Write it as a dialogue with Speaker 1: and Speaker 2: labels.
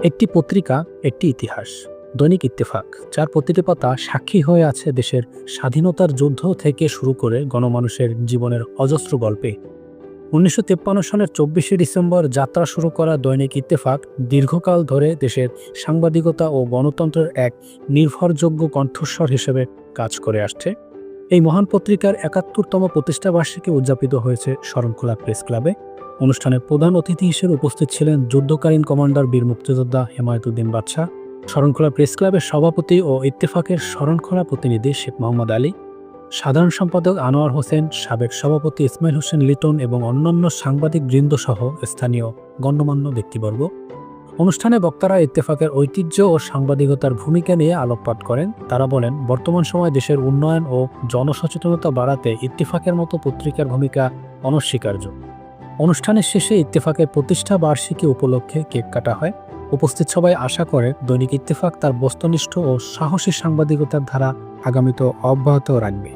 Speaker 1: একটি পত্রিকা, একটি ইতিহাস। দৈনিক ইত্তেফাক, যার প্রতিটি পাতা সাক্ষী হয়ে আছে দেশের স্বাধীনতার যুদ্ধ থেকে শুরু করে গণমানুষের জীবনের অজস্র গল্পে। ১৯৫৩ সালের ২৪শে ডিসেম্বর যাত্রা শুরু করা দৈনিক ইত্তেফাক দীর্ঘকাল ধরে দেশের সাংবাদিকতা ও গণতন্ত্রের এক নির্ভরযোগ্য কণ্ঠস্বর হিসেবে কাজ করে আসছে। এই মহান পত্রিকার ৭১তম প্রতিষ্ঠাবার্ষিকী উদযাপিত হয়েছে শরণখোলা প্রেস ক্লাবে। অনুষ্ঠানের প্রধান অতিথি হিসেবে উপস্থিত ছিলেন যুদ্ধকালীন কমান্ডার বীর মুক্তিযোদ্ধা হেমায়েতুদ্দিন বাদশা, শরণখোলা প্রেস ক্লাবের সভাপতি ও ইত্তেফাকের শরণখোলা প্রতিনিধি শেখ মোহাম্মদ আলী, সাধারণ সম্পাদক আনোয়ার হোসেন, সাবেক সভাপতি ইসমাইল হোসেন লিটন এবং অন্যান্য সাংবাদিক বৃন্দসহ স্থানীয় গণ্যমান্য ব্যক্তিবর্গ। অনুষ্ঠানে বক্তারা ইত্তেফাকের ঐতিহ্য ও সাংবাদিকতার ভূমিকা নিয়ে আলোকপাত করেন। তারা বলেন, বর্তমান সময়ে দেশের উন্নয়ন ও জনসচেতনতা বাড়াতে ইত্তেফাকের মতো পত্রিকার ভূমিকা অনস্বীকার্য। অনুষ্ঠানের শেষে ইত্তেফাকের প্রতিষ্ঠা বার্ষিকী উপলক্ষে কেক কাটা হয়। উপস্থিত সবাই আশা করে দৈনিক ইত্তেফাক তার বস্তুনিষ্ঠ ও সাহসী সাংবাদিকতার ধারা আগামীতেও অব্যাহত রাখবে।